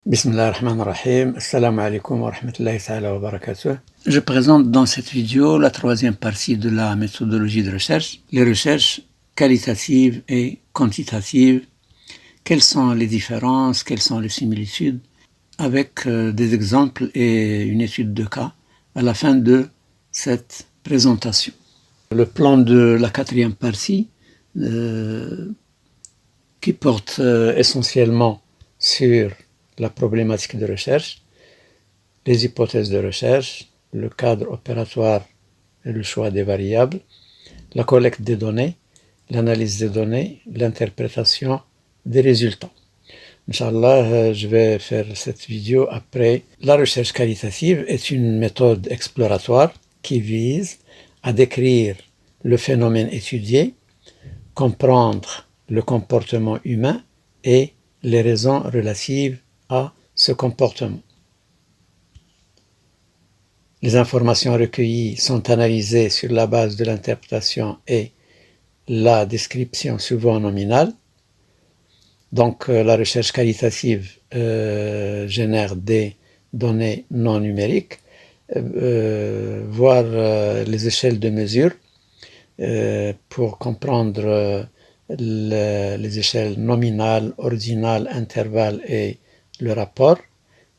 Bismillah ar-Rahman ar-Rahim. Assalamu alaikum wa rahmatullahi ta'ala wa barakatuh. Je présente dans cette vidéo la troisième partie de la méthodologie de recherche, les recherches qualitatives et quantitatives. Quelles sont les différences, quelles sont les similitudes, avec des exemples et une étude de cas à la fin de cette présentation. Le plan de la quatrième partie, qui porte essentiellement sur la problématique de recherche, les hypothèses de recherche, le cadre opératoire et le choix des variables, la collecte des données, l'analyse des données, l'interprétation des résultats. Inch'Allah, je vais faire cette vidéo après. La recherche qualitative est une méthode exploratoire qui vise à décrire le phénomène étudié, comprendre le comportement humain et les raisons relatives à ce comportement. Les informations recueillies sont analysées sur la base de l'interprétation et la description souvent nominale. Donc la recherche qualitative génère des données non numériques, voire les échelles de mesure pour comprendre les échelles nominales, ordinales, intervalles et le rapport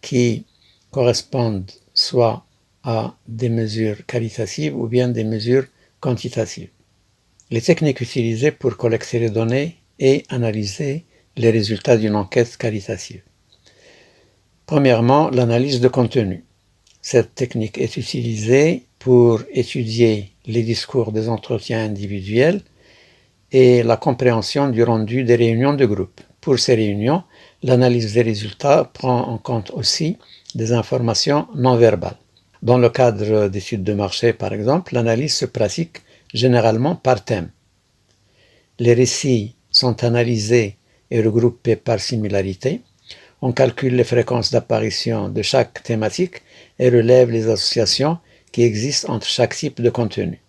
qui correspondent soit à des mesures qualitatives ou bien des mesures quantitatives. Les techniques utilisées pour collecter les données et analyser les résultats d'une enquête qualitative. Premièrement, l'analyse de contenu. Cette technique est utilisée pour étudier les discours des entretiens individuels et la compréhension du rendu des réunions de groupe. Pour ces réunions, l'analyse des résultats prend en compte aussi des informations non verbales. Dans le cadre d'études de marché, par exemple, l'analyse se pratique généralement par thème. Les récits sont analysés et regroupés par similarité. On calcule les fréquences d'apparition de chaque thématique et relève les associations qui existent entre chaque type de contenu.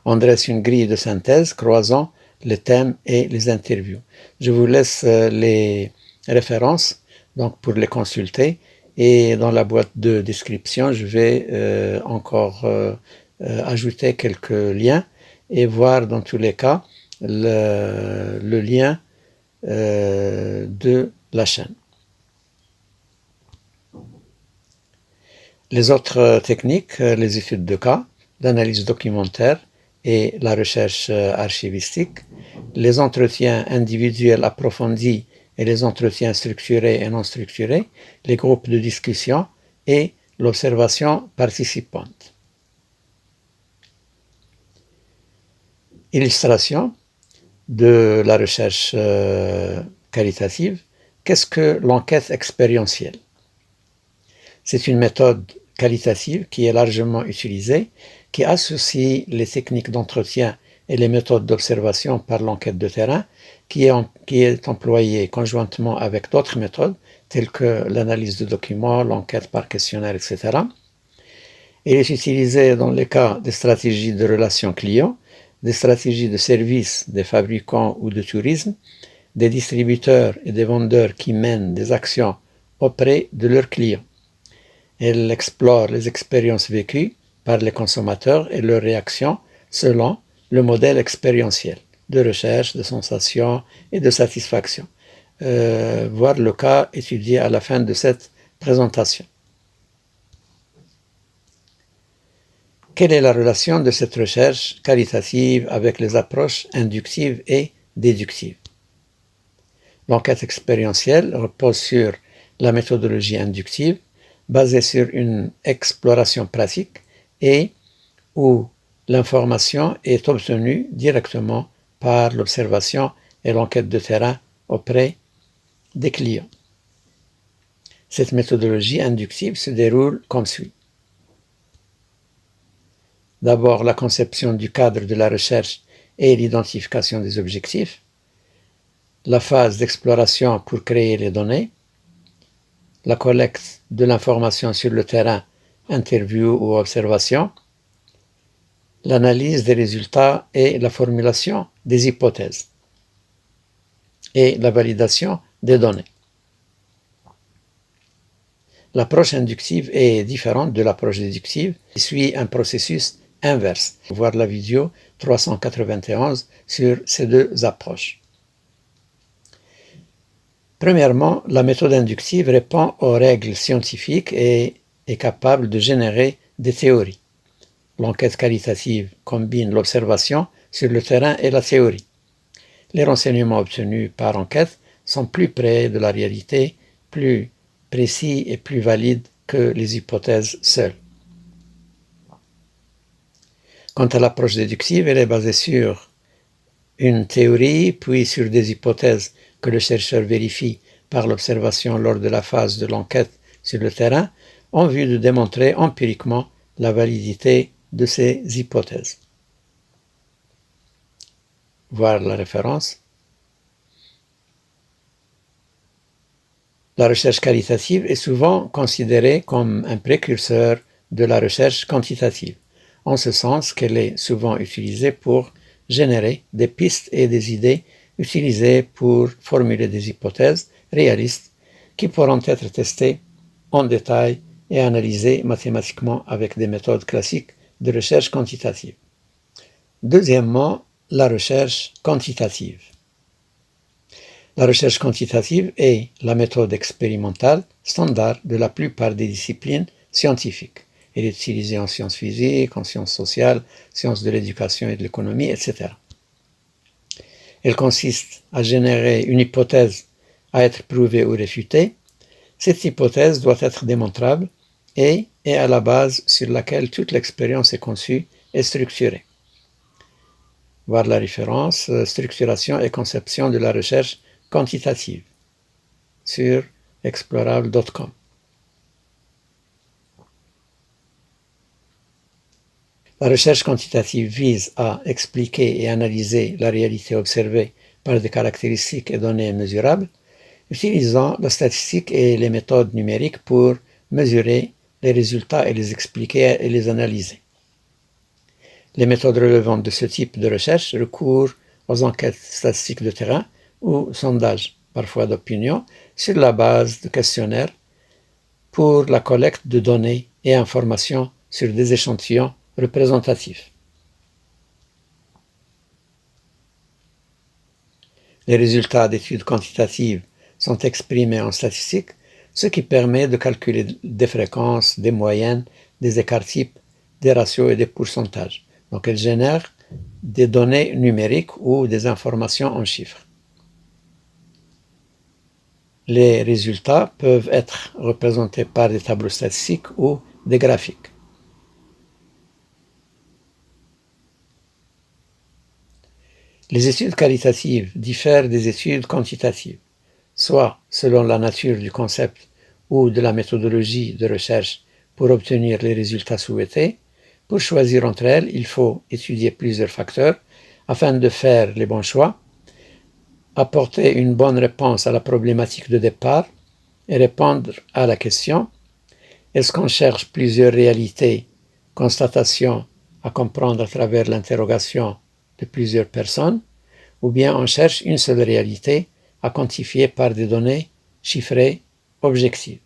On dresse une grille de synthèse croisant les thèmes et les interviews. Je vous laisse les références donc pour les consulter, et dans la boîte de description, je vais encore ajouter quelques liens et voir dans tous les cas le lien de la chaîne. Les autres techniques, les études de cas, l'analyse documentaire et la recherche archivistique, les entretiens individuels approfondis et les entretiens structurés et non structurés, les groupes de discussion et l'observation participante. Illustration de la recherche qualitative. Qu'est-ce que l'enquête expérientielle? C'est une méthode qualitative qui est largement utilisée, qui associe les techniques d'entretien et les méthodes d'observation par l'enquête de terrain, qui est employée conjointement avec d'autres méthodes, telles que l'analyse de documents, l'enquête par questionnaire, etc. Elle est utilisée dans les cas des stratégies de relations clients, des stratégies de services des fabricants ou de tourisme, des distributeurs et des vendeurs qui mènent des actions auprès de leurs clients. Elle explore les expériences vécues par les consommateurs et leurs réactions selon le modèle expérientiel de recherche, de sensation et de satisfaction. Voir le cas étudié à la fin de cette présentation. Quelle est la relation de cette recherche qualitative avec les approches inductives et déductives? L'enquête expérientielle repose sur la méthodologie inductive, basée sur une exploration pratique et où l'information est obtenue directement par l'observation et l'enquête de terrain auprès des clients. Cette méthodologie inductive se déroule comme suit. D'abord, la conception du cadre de la recherche et l'identification des objectifs, la phase d'exploration pour créer les données, la collecte de l'information sur le terrain, interview ou observation, l'analyse des résultats et la formulation des hypothèses, et la validation des données. L'approche inductive est différente de l'approche déductive qui suit un processus inverse. Voir la vidéo 391 sur ces deux approches. Premièrement, la méthode inductive répond aux règles scientifiques et est capable de générer des théories. L'enquête qualitative combine l'observation sur le terrain et la théorie. Les renseignements obtenus par enquête sont plus près de la réalité, plus précis et plus valides que les hypothèses seules. Quant à l'approche déductive, elle est basée sur une théorie, puis sur des hypothèses que le chercheur vérifie par l'observation lors de la phase de l'enquête sur le terrain, en vue de démontrer empiriquement la validité de ces hypothèses. Voir la référence. La recherche qualitative est souvent considérée comme un précurseur de la recherche quantitative, en ce sens qu'elle est souvent utilisée pour générer des pistes et des idées utilisées pour formuler des hypothèses réalistes qui pourront être testées en détail et analysées mathématiquement avec des méthodes classiques de recherche quantitative. Deuxièmement, la recherche quantitative. La recherche quantitative est la méthode expérimentale standard de la plupart des disciplines scientifiques. Elle est utilisée en sciences physiques, en sciences sociales, sciences de l'éducation et de l'économie, etc. Elle consiste à générer une hypothèse à être prouvée ou réfutée. Cette hypothèse doit être démontrable et est à la base sur laquelle toute l'expérience est conçue et structurée. Voir la référence structuration et conception de la recherche quantitative sur explorable.com. La recherche quantitative vise à expliquer et analyser la réalité observée par des caractéristiques et données mesurables, utilisant la statistique et les méthodes numériques pour mesurer les résultats et les expliquer et les analyser. Les méthodes relevantes de ce type de recherche recourent aux enquêtes statistiques de terrain ou sondages, parfois d'opinion, sur la base de questionnaires pour la collecte de données et informations sur des échantillons représentatifs. Les résultats d'études quantitatives sont exprimés en statistique, ce qui permet de calculer des fréquences, des moyennes, des écarts types, des ratios et des pourcentages. Donc, elles génèrent des données numériques ou des informations en chiffres. Les résultats peuvent être représentés par des tableaux statistiques ou des graphiques. Les études qualitatives diffèrent des études quantitatives, soit selon la nature du concept ou de la méthodologie de recherche pour obtenir les résultats souhaités. Pour choisir entre elles, il faut étudier plusieurs facteurs afin de faire les bons choix, apporter une bonne réponse à la problématique de départ et répondre à la question: est-ce qu'on cherche plusieurs réalités, constatations à comprendre à travers l'interrogation de plusieurs personnes, ou bien on cherche une seule réalité à quantifier par des données chiffrées objectives?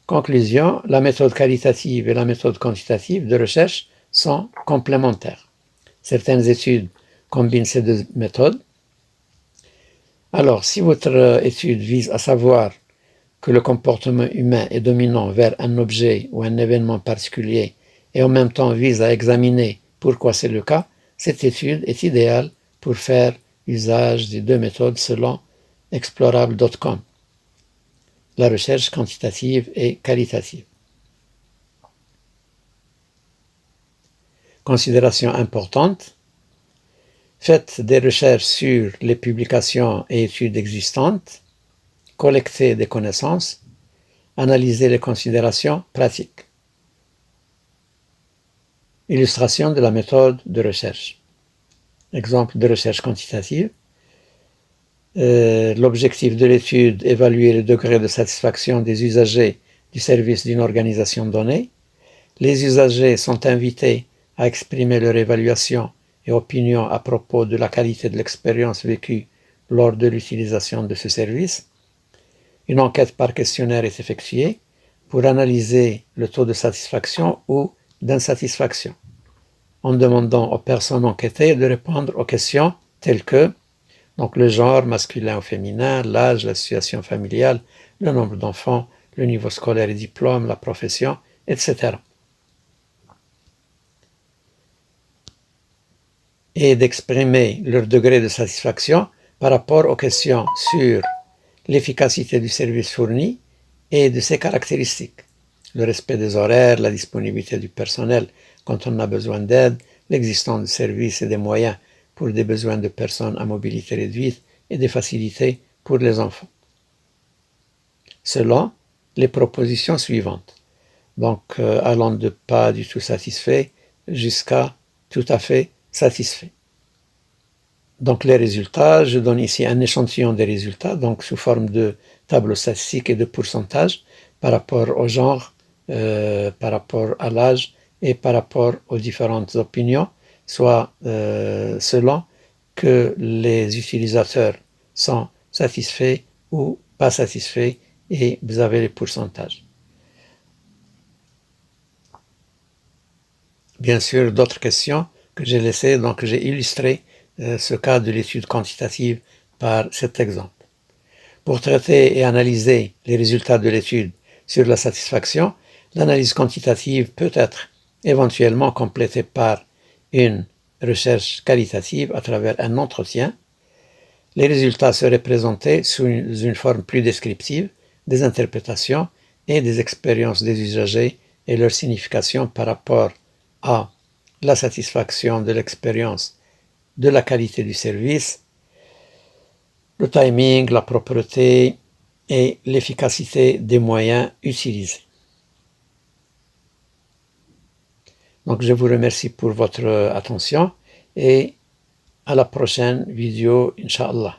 Conclusion, la méthode qualitative et la méthode quantitative de recherche sont complémentaires. Certaines études combinent ces deux méthodes. Alors, si votre étude vise à savoir que le comportement humain est dominant vers un objet ou un événement particulier et en même temps vise à examiner pourquoi c'est le cas, cette étude est idéale pour faire usage des deux méthodes selon explorable.com. La recherche quantitative et qualitative. Considération importante: faites des recherches sur les publications et études existantes, collectez des connaissances, analysez les considérations pratiques. Illustration de la méthode de recherche. Exemple de recherche quantitative. L'objectif de l'étude: évaluer le degré de satisfaction des usagers du service d'une organisation donnée. Les usagers sont invités à exprimer leur évaluation et opinion à propos de la qualité de l'expérience vécue lors de l'utilisation de ce service. Une enquête par questionnaire est effectuée pour analyser le taux de satisfaction ou d'insatisfaction, en demandant aux personnes enquêtées de répondre aux questions telles que donc le genre masculin ou féminin, l'âge, la situation familiale, le nombre d'enfants, le niveau scolaire et diplôme, la profession, etc. Et d'exprimer leur degré de satisfaction par rapport aux questions sur l'efficacité du service fourni et de ses caractéristiques. Le respect des horaires, la disponibilité du personnel quand on a besoin d'aide, l'existence de services et des moyens pour des besoins de personnes à mobilité réduite et des facilités pour les enfants. Selon les propositions suivantes. Donc, allant de pas du tout satisfait jusqu'à tout à fait satisfait. Donc, les résultats, je donne ici un échantillon des résultats, donc sous forme de tableau statistique et de pourcentage par rapport au genre, par rapport à l'âge et par rapport aux différentes opinions, soit selon que les utilisateurs sont satisfaits ou pas satisfaits, et vous avez les pourcentages. Bien sûr, d'autres questions que j'ai laissées, donc j'ai illustré ce cas de l'étude quantitative par cet exemple. Pour traiter et analyser les résultats de l'étude sur la satisfaction, l'analyse quantitative peut être éventuellement complétée par une recherche qualitative à travers un entretien. Les résultats seraient présentés sous une forme plus descriptive des interprétations et des expériences des usagers et leur signification par rapport à la satisfaction de l'expérience, de la qualité du service, le timing, la propreté et l'efficacité des moyens utilisés. Donc je vous remercie pour votre attention et à la prochaine vidéo, Inch'Allah.